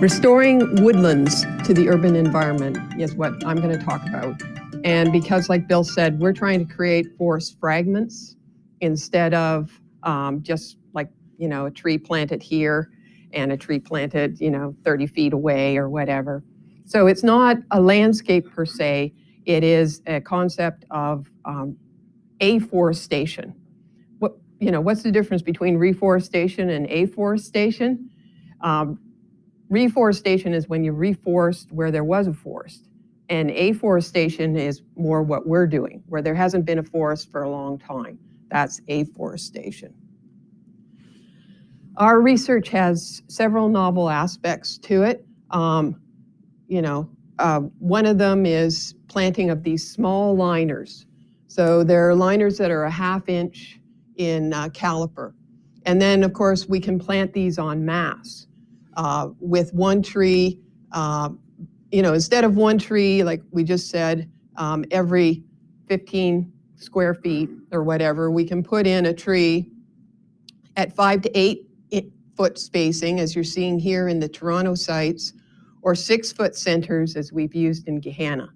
Restoring woodlands to the urban environment is what I'm going to talk about. And because, like Bill said, we're trying to create forest fragments instead of just like, a tree planted here and a tree planted, 30 feet away or whatever. So it's not a landscape per se. It is a concept of afforestation. What's the difference between reforestation and afforestation? Reforestation is when you reforest where there was a forest. And afforestation is more what we're doing, where there hasn't been a forest for a long time. That's afforestation. Our research has several novel aspects to it. One of them is planting of these small liners. So there are liners that are a ½ inch in caliper. And then, of course, we can plant these en masse with one tree. Instead of one tree, like we just said, every 15 square feet or whatever, we can put in a tree at 5 to 8 foot spacing, as you're seeing here in the Toronto sites, or 6 foot centers, as we've used in Gahanna.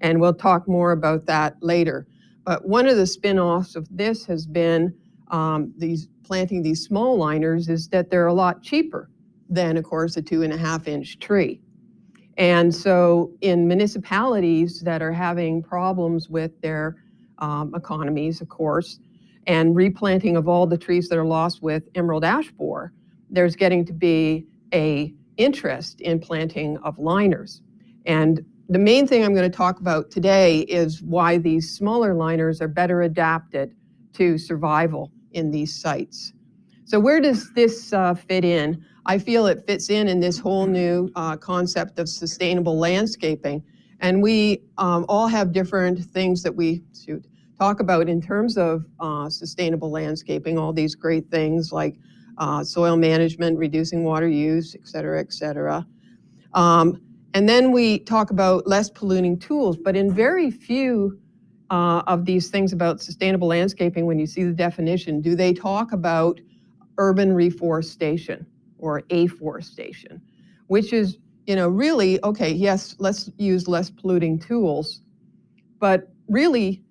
And we'll talk more about that later. But one of the spin-offs of this has been planting these small liners is that they're a lot cheaper than, of course, a 2.5 inch tree. And so in municipalities that are having problems with their economies, of course, and replanting of all the trees that are lost with emerald ash borer, there's getting to be a interest in planting of liners. And the main thing I'm going to talk about today is why these smaller liners are better adapted to survival in these sites. So where does this fit in? I feel it fits in this whole new concept of sustainable landscaping. And we all have different things that we talk about in terms of sustainable landscaping, all these great things like soil management, reducing water use, et cetera, et cetera. And then we talk about less polluting tools, but in very few of these things about sustainable landscaping, when you see the definition, do they talk about urban reforestation or afforestation, which is, really, okay, yes, let's use less polluting tools, but really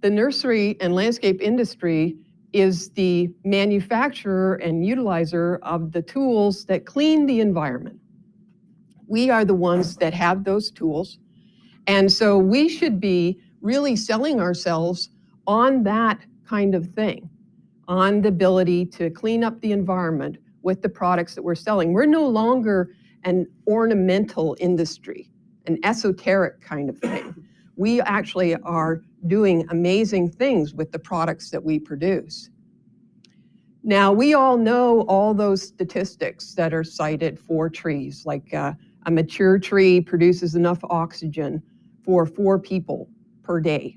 the nursery and landscape industry is the manufacturer and utilizer of the tools that clean the environment. We are the ones that have those tools. And so we should be really selling ourselves on that kind of thing, on the ability to clean up the environment with the products that we're selling. We're no longer an ornamental industry, an esoteric kind of thing. We actually are doing amazing things with the products that we produce. Now, we all know all those statistics that are cited for trees, like a mature tree produces enough oxygen for 4 people per day.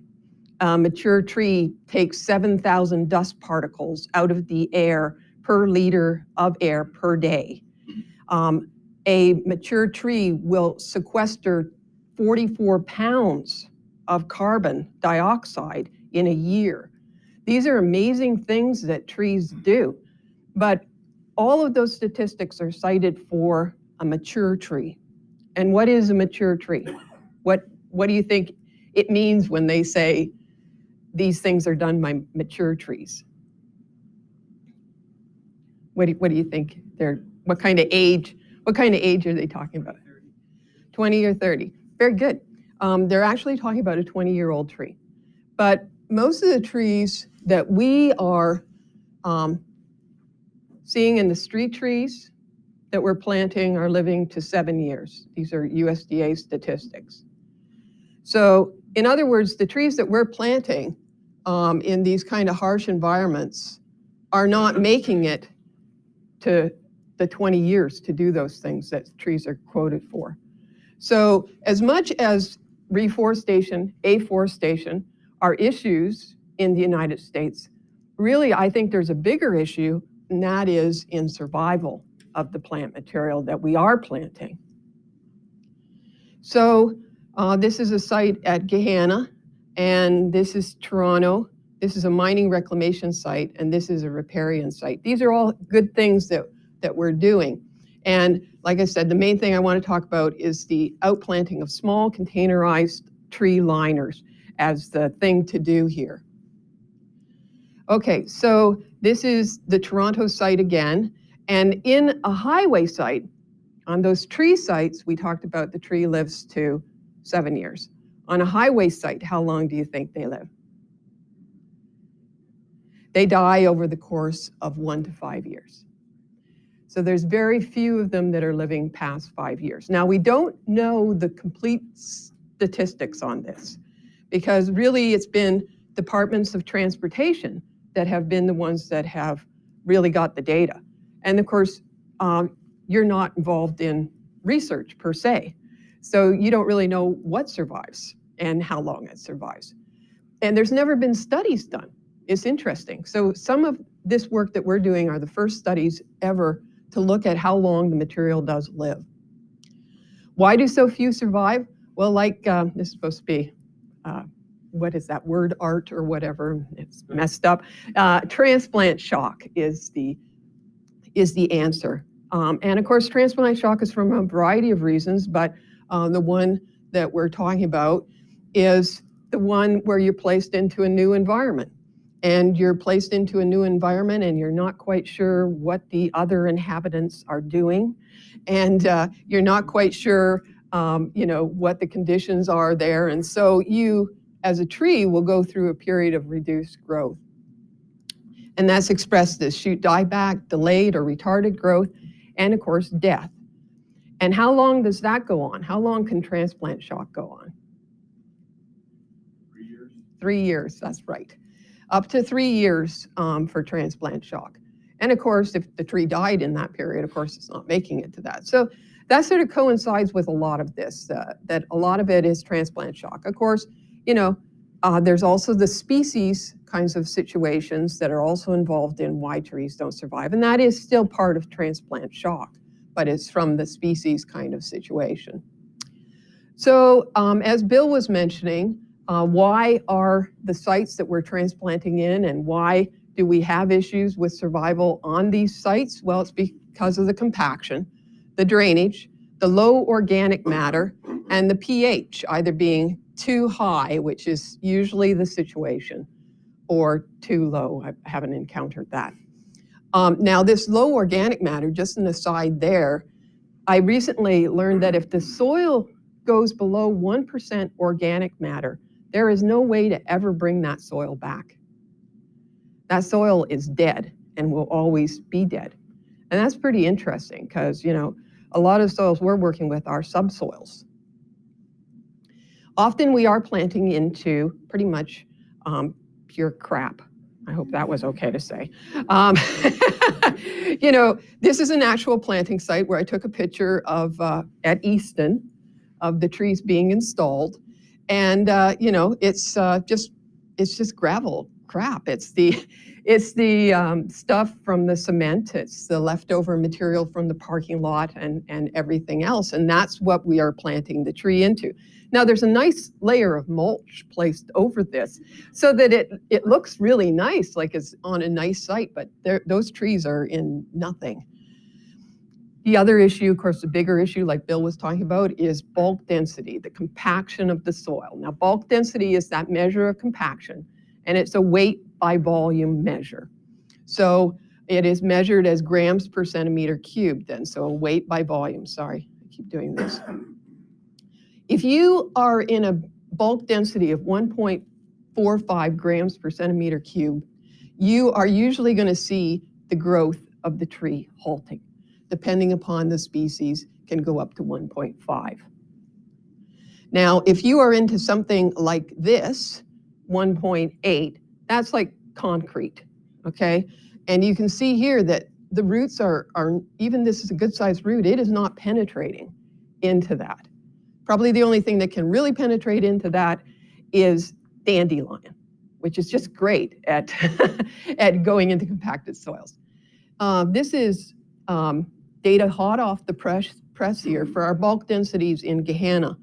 A mature tree takes 7,000 dust particles out of the air per liter of air per day. A mature tree will sequester 44 pounds of carbon dioxide in a year. These are amazing things that trees do, but all of those statistics are cited for a mature tree. And what is a mature tree? What do you think it means when they say these things are done by mature trees? What do you think what kind of age are they talking about? 20 or 30. Very good. They're actually talking about a 20-year-old tree. But most of the trees that we are seeing in the street trees that we're planting are living to 7 years. These are USDA statistics. So in other words, the trees that we're planting in these kind of harsh environments are not making it to the 20 years to do those things that trees are quoted for. So as much as reforestation, afforestation are issues in the United States, really I think there's a bigger issue, and that is in survival of the plant material that we are planting. So this is a site at Gahanna, and this is Toronto. This is a mining reclamation site, and this is a riparian site. These are all good things that we're doing. And like I said, the main thing I want to talk about is the outplanting of small containerized tree liners as the thing to do here. Okay, so this is the Toronto site again. And in a highway site, on those tree sites, we talked about the tree lives to 7 years. On a highway site, how long do you think they live? They die over the course of 1 to 5 years. So there's very few of them that are living past 5 years. Now, we don't know the complete statistics on this because really it's been departments of transportation that have been the ones that have really got the data. And of course, you're not involved in research per se. So you don't really know what survives and how long it survives. And there's never been studies done. It's interesting. So some of this work that we're doing are the first studies ever to look at how long the material does live. Why do so few survive? Well, like this is supposed to be, what is that word art or whatever? It's messed up. Transplant shock is the answer. And of course, transplant shock is from a variety of reasons, but the one that we're talking about is the one where you're placed into a new environment. And you're placed into a new environment and you're not quite sure what the other inhabitants are doing. And you're not quite sure what the conditions are there. And so you, as a tree, will go through a period of reduced growth. And that's expressed as shoot dieback, delayed or retarded growth, and of course, death. And how long does that go on? How long can transplant shock go on? 3 years. 3 years, that's right. Up to 3 years for transplant shock. And of course, if the tree died in that period, of course, it's not making it to that. So that sort of coincides with a lot of this, that a lot of it is transplant shock. Of course, there's also the species kinds of situations that are also involved in why trees don't survive. And that is still part of transplant shock, but it's from the species kind of situation. So as Bill was mentioning, why are the sites that we're transplanting in and why do we have issues with survival on these sites? Well, it's because of the compaction, the drainage, the low organic matter, and the pH either being too high, which is usually the situation, or too low. I haven't encountered that. Now, this low organic matter, just an aside there, I recently learned that if the soil goes below 1% organic matter, there is no way to ever bring that soil back. That soil is dead and will always be dead. And that's pretty interesting because, a lot of soils we're working with are subsoils. Often we are planting into pretty much pure crap. I hope that was okay to say. This is an actual planting site where I took a picture of, at Easton, of the trees being installed. And it's just gravel crap. It's the stuff from the cement. It's the leftover material from the parking lot and everything else. And that's what we are planting the tree into. Now there's a nice layer of mulch placed over this so that it looks really nice, like it's on a nice site, but those trees are in nothing. The other issue, of course, the bigger issue, like Bill was talking about, is bulk density, the compaction of the soil. Now, bulk density is that measure of compaction, and it's a weight by volume measure. So it is measured as grams per centimeter cubed then, so a weight by volume. Sorry, I keep doing this. If you are in a bulk density of 1.45 grams per centimeter cubed, you are usually going to see the growth of the tree halting. Depending upon the species, can go up to 1.5. Now, if you are into something like this, 1.8, that's like concrete, okay? And you can see here that the roots are even this is a good sized root, it is not penetrating into that. Probably the only thing that can really penetrate into that is dandelion, which is just great at, at going into compacted soils. This is data hot off the press here for our bulk densities in Gahanna.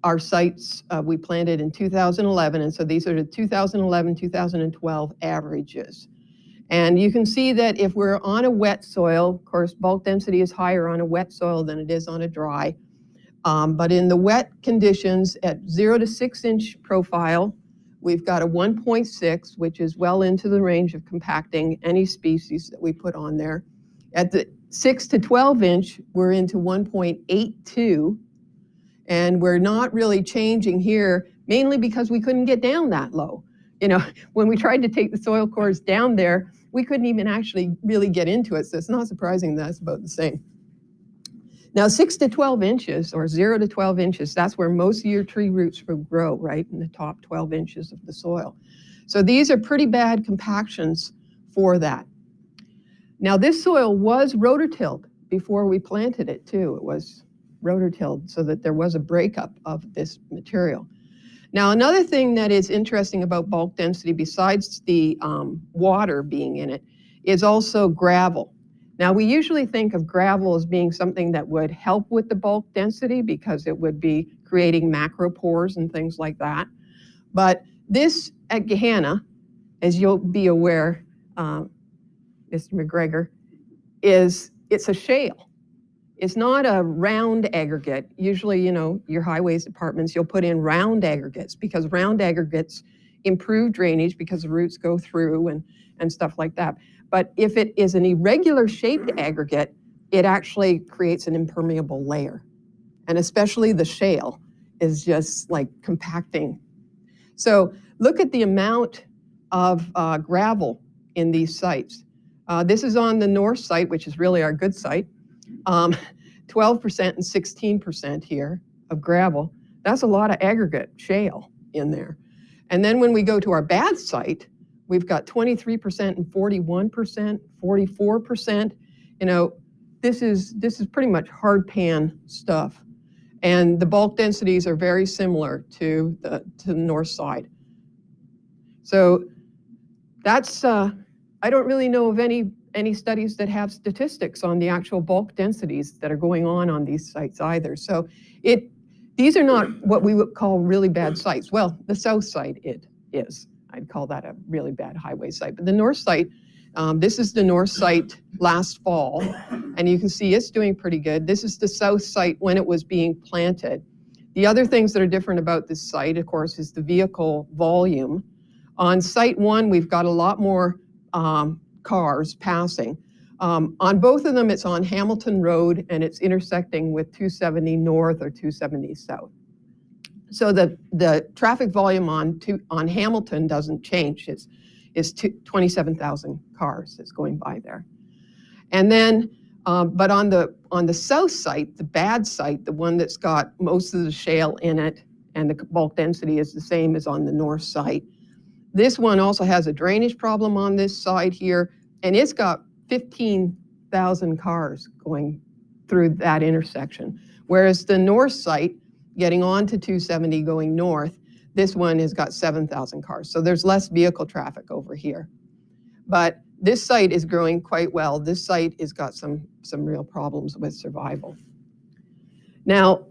Our sites we planted in 2011, and so these are the 2011, 2012 averages. And you can see that if we're on a wet soil, of course, bulk density is higher on a wet soil than it is on a dry. But in the wet conditions at 0 to 6 inch profile, we've got a 1.6, which is well into the range of compacting any species that we put on there. At the 6 to 12 inch, we're into 1.82, and we're not really changing here, mainly because we couldn't get down that low. When we tried to take the soil cores down there, we couldn't even actually really get into it, so it's not surprising that's about the same. Now, 6 to 12 inches, or 0 to 12 inches, that's where most of your tree roots will grow, right in the top 12 inches of the soil. So these are pretty bad compactions for that. Now, this soil was rototilled before we planted it, too. It was rototilled so that there was a breakup of this material. Now, another thing that is interesting about bulk density, besides the water being in it, is also gravel. Now, we usually think of gravel as being something that would help with the bulk density because it would be creating macropores and things like that. But this at Gehenna, as you'll be aware, Mr. McGregor, it's a shale. It's not a round aggregate. Usually, your highways departments, you'll put in round aggregates because round aggregates improve drainage because the roots go through and stuff like that. But if it is an irregular shaped aggregate, it actually creates an impermeable layer. And especially the shale is just like compacting. So look at the amount of gravel in these sites. This is on the north site, which is really our good site. 12% and 16% here of gravel. That's a lot of aggregate shale in there. And then when we go to our bad site, we've got 23% and 41%, 44%. This is pretty much hard pan stuff. And the bulk densities are very similar to the north side. So that's, I don't really know of any studies that have statistics on the actual bulk densities that are going on these sites either. So these are not what we would call really bad sites. Well, the south site it is. I'd call that a really bad highway site. But the north site, this is the north site last fall, and you can see it's doing pretty good. This is the south site when it was being planted. The other things that are different about this site, of course, is the vehicle volume. On site 1, we've got a lot more cars passing. On both of them, it's on Hamilton Road, and it's intersecting with 270 North or 270 South. So the traffic volume on Hamilton doesn't change. It's 27,000 cars that's going by there. And then, but on the south site, the bad site, the one that's got most of the shale in it, and the bulk density is the same as on the north site. This one also has a drainage problem on this side here, and it's got 15,000 cars going through that intersection. Whereas the north site, getting on to 270 going north, this one has got 7,000 cars. So there's less vehicle traffic over here. But this site is growing quite well. This site has got some real problems with survival. Now,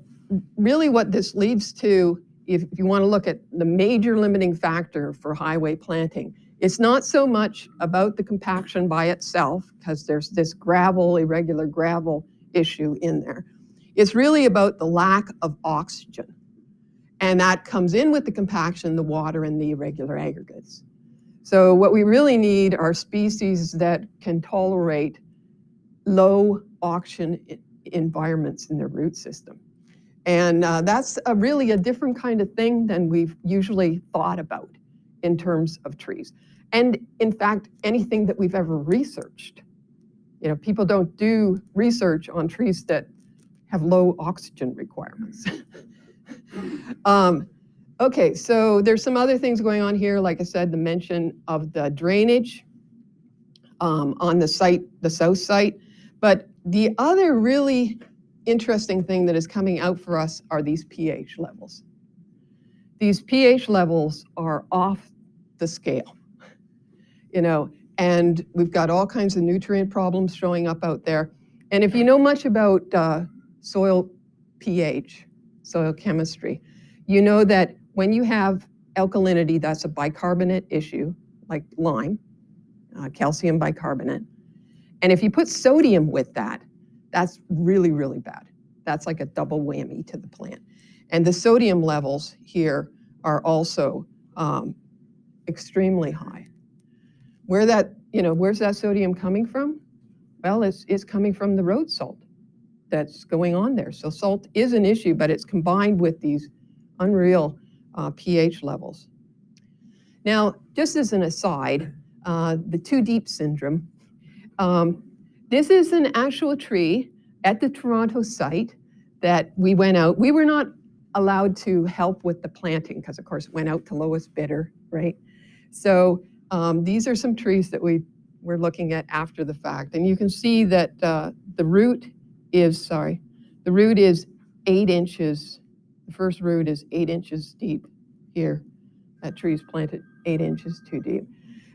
really what this leads to, if you want to look at the major limiting factor for highway planting, it's not so much about the compaction by itself, because there's this irregular gravel issue in there. It's really about the lack of oxygen. And that comes in with the compaction, the water, and the irregular aggregates. So what we really need are species that can tolerate low oxygen environments in their root system. And that's really a different kind of thing than we've usually thought about in terms of trees. And in fact, anything that we've ever researched. People don't do research on trees that have low oxygen requirements. Okay, so there's some other things going on here. Like I said, the mention of the drainage on the site, the south site. But the other really interesting thing that is coming out for us are these pH levels. These pH levels are off the scale, and we've got all kinds of nutrient problems showing up out there. And if you know much about soil pH, soil chemistry, you know that when you have alkalinity, that's a bicarbonate issue, like lime. calcium bicarbonate. And if you put sodium with that, that's really, really bad. That's like a double whammy to the plant. And the sodium levels here are also extremely high. Where's that sodium coming from? Well, it's coming from the road salt that's going on there. So salt is an issue, but it's combined with these unreal pH levels. Now, just as an aside, the too deep syndrome. This is an actual tree at the Toronto site that we went out. We were not allowed to help with the planting because, of course, it went out to lowest bidder, right? So these are some trees that we were looking at after the fact. And you can see that the root is 8 inches. The first root is 8 inches deep here. That tree is planted 8 inches too deep.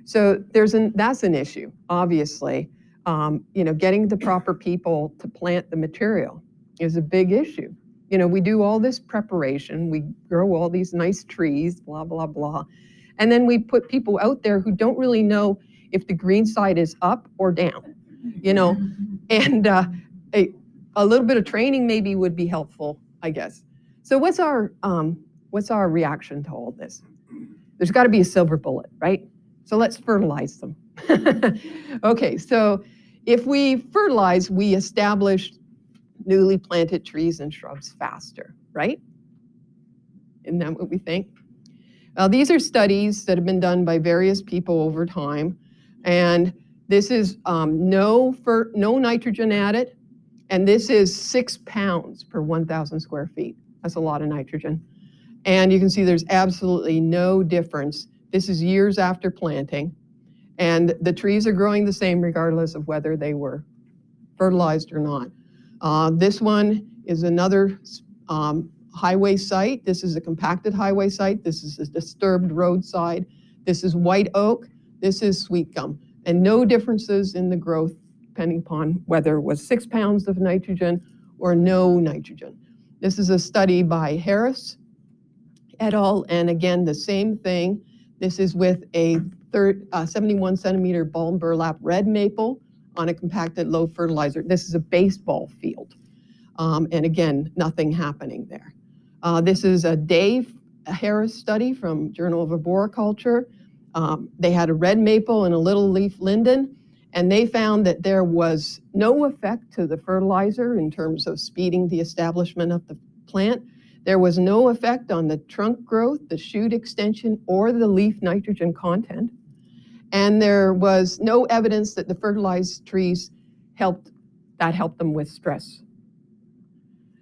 So that's an issue, obviously. Getting the proper people to plant the material is a big issue. We do all this preparation, we grow all these nice trees, blah, blah, blah. And then we put people out there who don't really know if the green side is up or down, and a little bit of training maybe would be helpful, I guess. So what's our reaction to all this? There's got to be a silver bullet, right? So let's fertilize them. Okay, so if we fertilize, we establish newly planted trees and shrubs faster, right? Isn't that what we think? These are studies that have been done by various people over time, and this is no nitrogen added, and this is 6 pounds per 1,000 square feet. That's a lot of nitrogen. And you can see there's absolutely no difference. This is years after planting, and the trees are growing the same regardless of whether they were fertilized or not. This one is another highway site. This is a compacted highway site. This is a disturbed roadside. This is white oak. This is sweetgum. And no differences in the growth depending upon whether it was 6 pounds of nitrogen or no nitrogen. This is a study by Harris et al. And again, the same thing. This is with a 71 centimeter balm burlap red maple on a compacted low fertilizer. This is a baseball field. And again, nothing happening there. This is a Dave Harris study from Journal of Arboriculture. They had a red maple and a little leaf linden, and they found that there was no effect to the fertilizer in terms of speeding the establishment of the plant. There was no effect on the trunk growth, the shoot extension, or the leaf nitrogen content. And there was no evidence that the fertilized trees helped them with stress.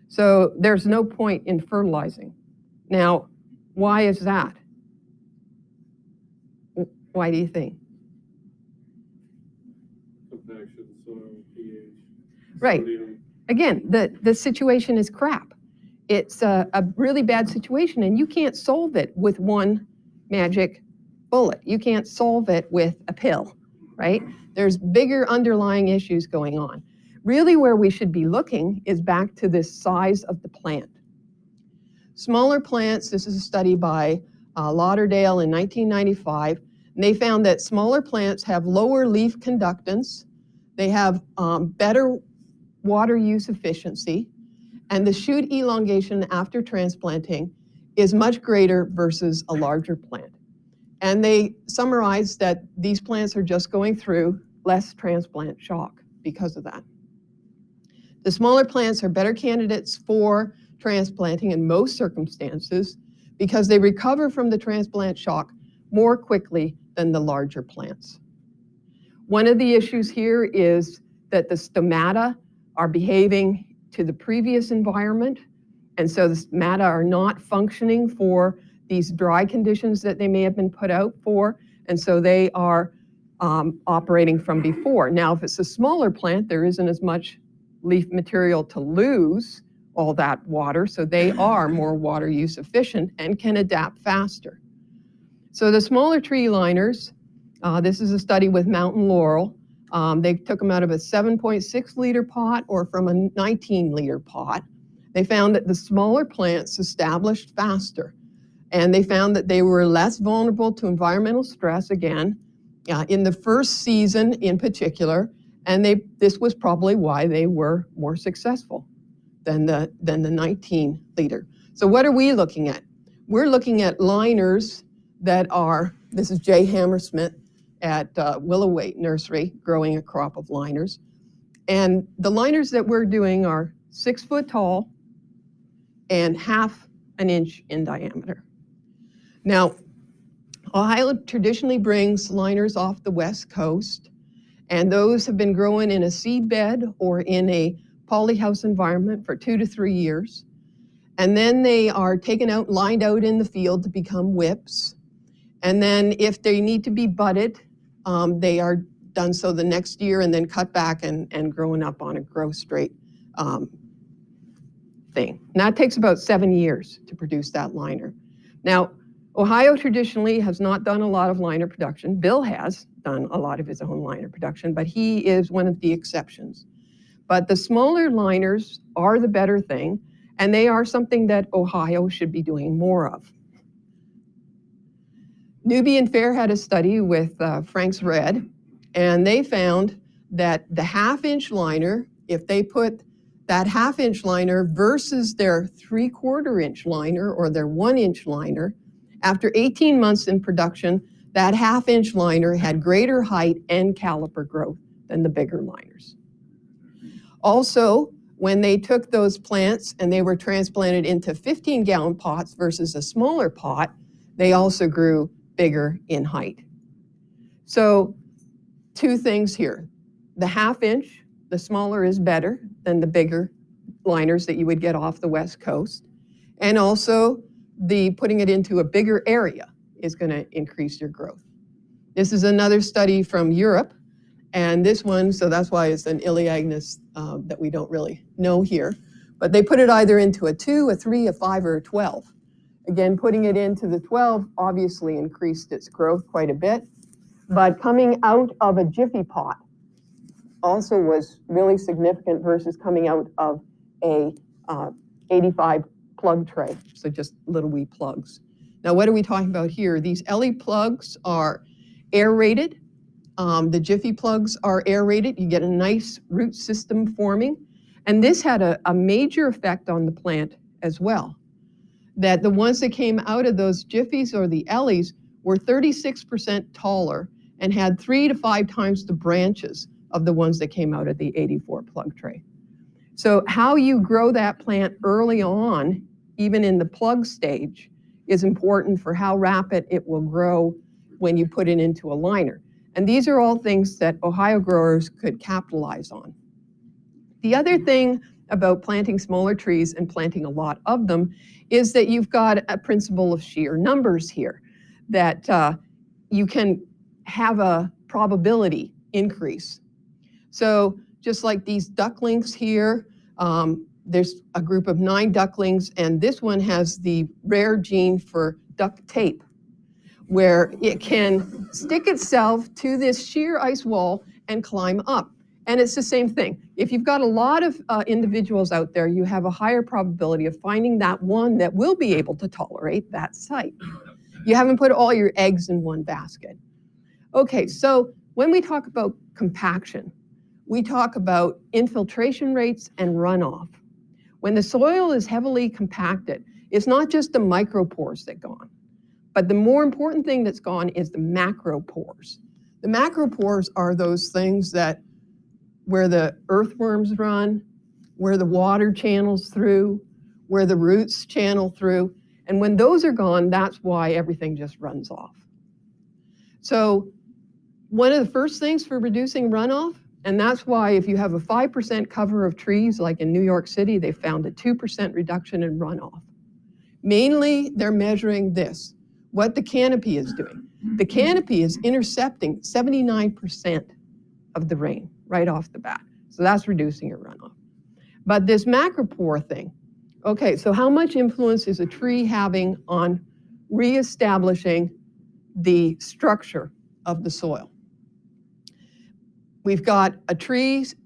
So there's no point in fertilizing. Now, why is that? Why do you think? Compaction, soil, pH. Right. Sodium. Again, the situation is crap. It's a really bad situation, and you can't solve it with one magic bullet. You can't solve it with a pill, right? There's bigger underlying issues going on. Really where we should be looking is back to this size of the plant. Smaller plants, this is a study by Lauderdale in 1995, and they found that smaller plants have lower leaf conductance, they have better water use efficiency, and the shoot elongation after transplanting is much greater versus a larger plant. And they summarize that these plants are just going through less transplant shock because of that. The smaller plants are better candidates for transplanting in most circumstances because they recover from the transplant shock more quickly than the larger plants. One of the issues here is that the stomata are behaving to the previous environment, and so the stomata are not functioning for these dry conditions that they may have been put out for, and so they are operating from before. Now, if it's a smaller plant, there isn't as much leaf material to lose all that water, so they are more water use efficient and can adapt faster. So the smaller tree liners, this is a study with Mountain Laurel. They took them out of a 7.6 liter pot or from a 19 liter pot. They found that the smaller plants established faster, and they found that they were less vulnerable to environmental stress again. in the first season in particular, and this was probably why they were more successful than the 19 liter. So what are we looking at? We're looking at liners that are, this is Jay Hammersmith at Willowwaite Nursery, growing a crop of liners. And the liners that we're doing are 6 foot tall and 1/2 an inch in diameter. Now, Ohio traditionally brings liners off the West Coast, and those have been growing in a seed bed or in a polyhouse environment for 2 to 3 years. And then they are taken out, lined out in the field to become whips. And then if they need to be budded, they are done so the next year and then cut back and grown up on a grow straight thing. And that takes about 7 years to produce that liner. Now, Ohio traditionally has not done a lot of liner production. Bill has done a lot of his own liner production, but he is one of the exceptions. But the smaller liners are the better thing, and they are something that Ohio should be doing more of. Nubian Fair had a study with Frank's Red, and they found that the 1/2 inch liner, if they put that 1/2 inch liner versus their 3/4 inch liner or their 1 inch liner, after 18 months in production, that 1/2 inch liner had greater height and caliper growth than the bigger liners. Also, when they took those plants and they were transplanted into 15-gallon pots versus a smaller pot, they also grew bigger in height. So 2 things here. The 1/2 inch, the smaller is better than the bigger liners that you would get off the West Coast. And also the putting it into a bigger area is going to increase your growth. This is another study from Europe. And this one, so that's why it's an Elaeagnus that we don't really know here. But they put it either into a 2, a 3, a 5, or a 12. Again, putting it into the 12 obviously increased its growth quite a bit. But coming out of a Jiffy pot also was really significant versus coming out of a 85 plug tray, so just little wee plugs. Now, what are we talking about here? These LE plugs are aerated. The Jiffy plugs are aerated. You get a nice root system forming. And this had a major effect on the plant as well. That the ones that came out of those Jiffies or the LEs were 36% taller and had 3 to 5 times the branches of the ones that came out of the 84 plug tray. So how you grow that plant early on, even in the plug stage, is important for how rapid it will grow when you put it into a liner. And these are all things that Ohio growers could capitalize on. The other thing about planting smaller trees and planting a lot of them is that you've got a principle of sheer numbers here, that you can have a probability increase. So just like these ducklings here, there's a group of 9 ducklings, and this one has the rare gene for duct tape, where it can stick itself to this sheer ice wall and climb up. And it's the same thing. If you've got a lot of individuals out there, you have a higher probability of finding that one that will be able to tolerate that site. You haven't put all your eggs in one basket. Okay, so when we talk about compaction, we talk about infiltration rates and runoff. When the soil is heavily compacted, it's not just the micropores that go on, but the more important thing that's gone is the macropores. The macropores are those things that where the earthworms run, where the water channels through, where the roots channel through. And when those are gone, that's why everything just runs off. So one of the first things for reducing runoff, and that's why if you have a 5% cover of trees, like in New York City, they found a 2% reduction in runoff. Mainly, they're measuring this, what the canopy is doing. The canopy is intercepting 79% of the rain right off the bat. So that's reducing your runoff. But this macropore thing, okay, so how much influence is a tree having on reestablishing the structure of the soil? We've got a tree's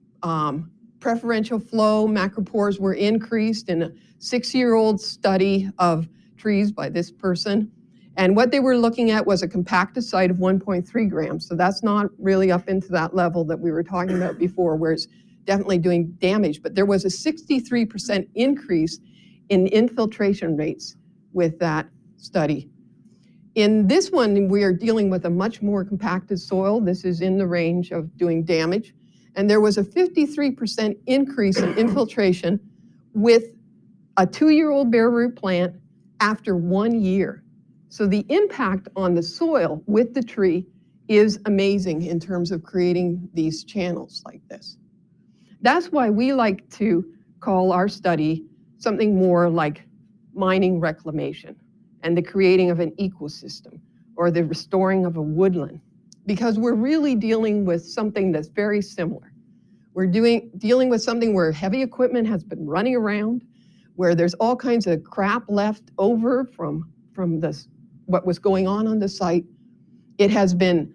preferential flow macropores were increased in a 6-year-old study of trees by this person. And what they were looking at was a compacted site of 1.3 grams. So that's not really up into that level that we were talking about before, where it's definitely doing damage. But there was a 63% increase in infiltration rates with that study. In this one, we are dealing with a much more compacted soil. This is in the range of doing damage. And there was a 53% increase in infiltration with a 2-year-old bare root plant after 1 year. So the impact on the soil with the tree is amazing in terms of creating these channels like this. That's why we like to call our study something more like mining reclamation and the creating of an ecosystem or the restoring of a woodland, because we're really dealing with something that's very similar. We're dealing with something where heavy equipment has been running around, where there's all kinds of crap left over from what was going on the site. It has been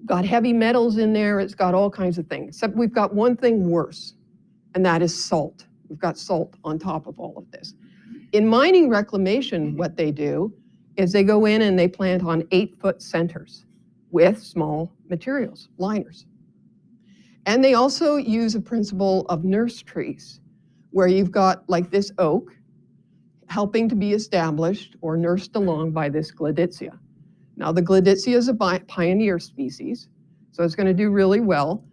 got heavy metals in there. It's got all kinds of things. Except we've got one thing worse, and that is salt. We've got salt on top of all of this. In mining reclamation, what they do is they go in and they plant on 8-foot centers with small materials, liners. And they also use a principle of nurse trees, where you've got like this oak helping to be established or nursed along by this Gleditsia. Now the Gleditsia is a pioneer species, so it's going to do really well.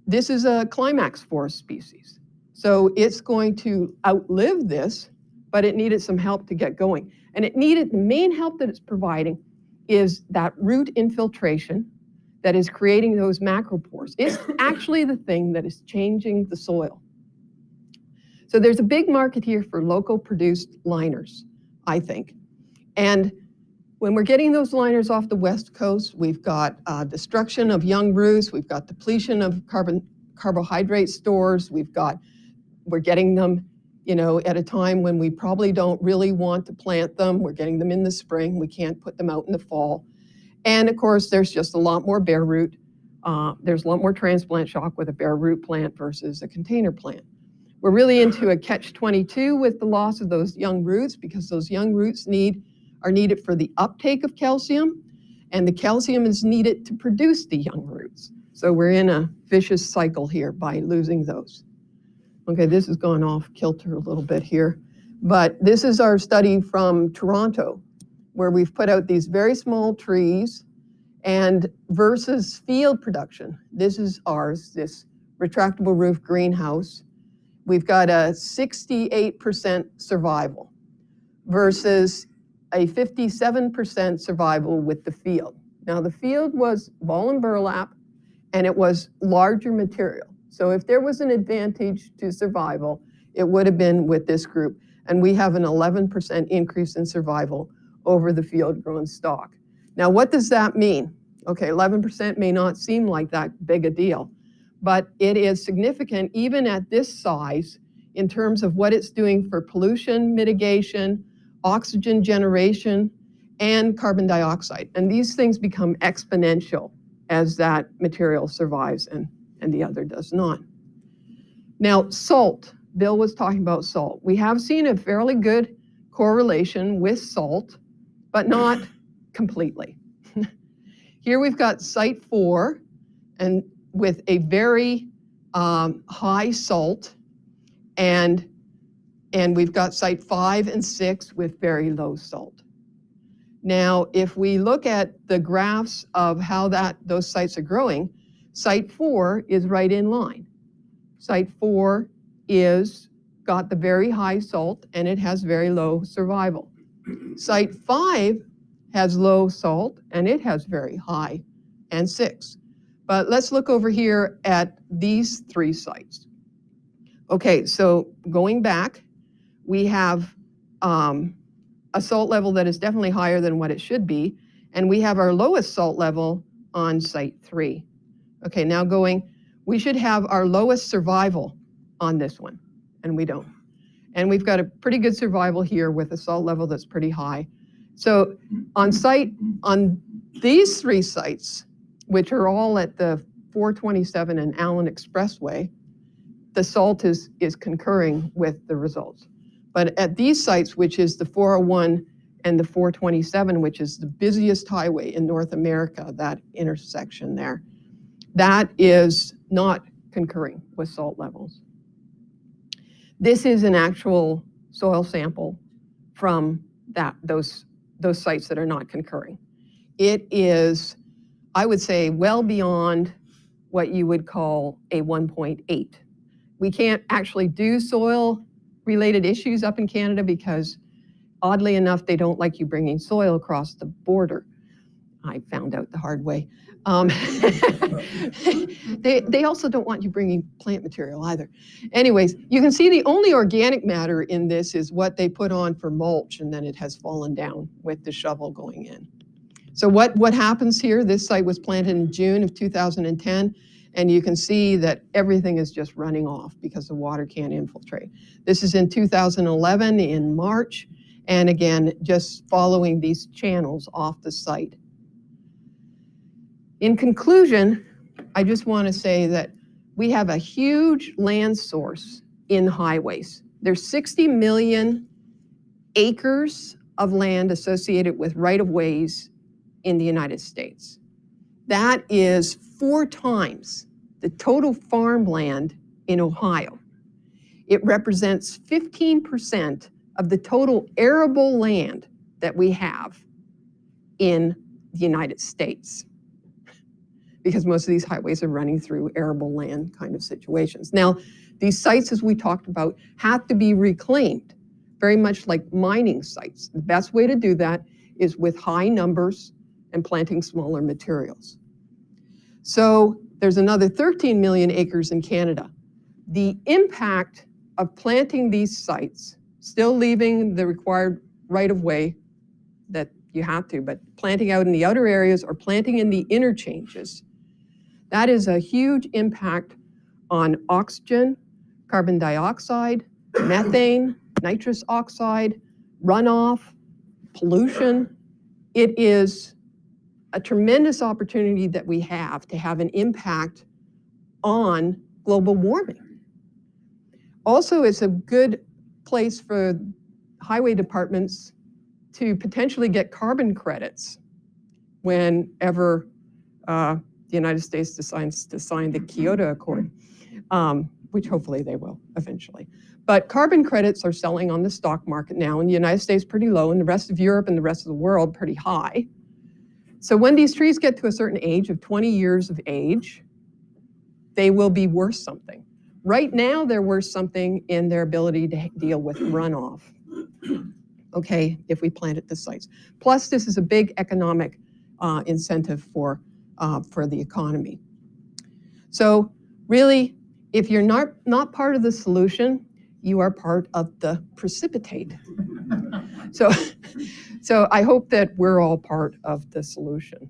This is a climax forest species. So it's going to outlive this, but it needed some help to get going. And the main help that it's providing is that root infiltration that is creating those macropores. It's actually the thing that is changing the soil. So there's a big market here for local produced liners, I think. And when we're getting those liners off the West Coast, we've got destruction of young roots, we've got depletion of carbohydrate stores, we're getting them, at a time when we probably don't really want to plant them. We're getting them in the spring. We can't put them out in the fall. And of course, there's just a lot more bare root. There's a lot more transplant shock with a bare root plant versus a container plant. We're really into a catch-22 with the loss of those young roots, because those young roots are needed for the uptake of calcium, and the calcium is needed to produce the young roots. So we're in a vicious cycle here by losing those. Okay, this has gone off kilter a little bit here, but this is our study from Toronto, where we've put out these very small trees and versus field production. This is ours, this retractable roof greenhouse. We've got a 68% survival versus a 57% survival with the field. Now the field was ball and burlap, and it was larger material. So if there was an advantage to survival, it would have been with this group. And we have an 11% increase in survival over the field-grown stock. Now, what does that mean? Okay, 11% may not seem like that big a deal, but it is significant even at this size in terms of what it's doing for pollution mitigation, oxygen generation, and carbon dioxide. And these things become exponential as that material survives and the other does not. Now, salt. Bill was talking about salt. We have seen a fairly good correlation with salt, but not completely. Here we've got site 4, and with a very high salt, and we've got site 5 and 6 with very low salt. Now, if we look at the graphs of how those sites are growing, site 4 is right in line. Site 4 is got the very high salt, and it has very low survival. Site 5 has low salt, and it has very high, and 6. But let's look over here at these 3 sites. Okay, so going back, we have a salt level that is definitely higher than what it should be, and we have our lowest salt level on site 3. Okay, now we should have our lowest survival on this one, and we don't. And we've got a pretty good survival here with a salt level that's pretty high. So on these 3 sites, which are all at the 427 and Allen Expressway, the salt is concurring with the results. But at these sites, which is the 401 and the 427, which is the busiest highway in North America, that intersection there, that is not concurring with salt levels. This is an actual soil sample from those sites that are not concurring. It is, I would say, well beyond what you would call a 1.8. We can't actually do soil-related issues up in Canada because, oddly enough, they don't like you bringing soil across the border. I found out the hard way. They also don't want you bringing plant material either. Anyways, you can see the only organic matter in this is what they put on for mulch, and then it has fallen down with the shovel going in. So what happens here? This site was planted in June of 2010, and you can see that everything is just running off because the water can't infiltrate. This is in 2011 in March, and again, just following these channels off the site. In conclusion, I just want to say that we have a huge land source in highways. There's 60 million acres of land associated with right-of-ways in the United States. That is 4 times the total farmland in Ohio. It represents 15% of the total arable land that we have in the United States, because most of these highways are running through arable land kind of situations. Now, these sites, as we talked about, have to be reclaimed, very much like mining sites. The best way to do that is with high numbers and planting smaller materials. So there's another 13 million acres in Canada. The impact of planting these sites, still leaving the required right-of-way that you have to, but planting out in the outer areas or planting in the interchanges, that is a huge impact on oxygen, carbon dioxide, methane, nitrous oxide, runoff, pollution. It is a tremendous opportunity that we have to have an impact on global warming. Also, it's a good place for highway departments to potentially get carbon credits whenever the United States decides to sign the Kyoto Accord, which hopefully they will eventually. But carbon credits are selling on the stock market now in the United States pretty low, and the rest of Europe and the rest of the world pretty high. So when these trees get to a certain age of 20 years of age, they will be worth something. Right now, they're worth something in their ability to deal with runoff, okay, if we plant at the sites. Plus, this is a big economic incentive for the economy. So really, if you're not part of the solution, you are part of the precipitate. So I hope that we're all part of the solution.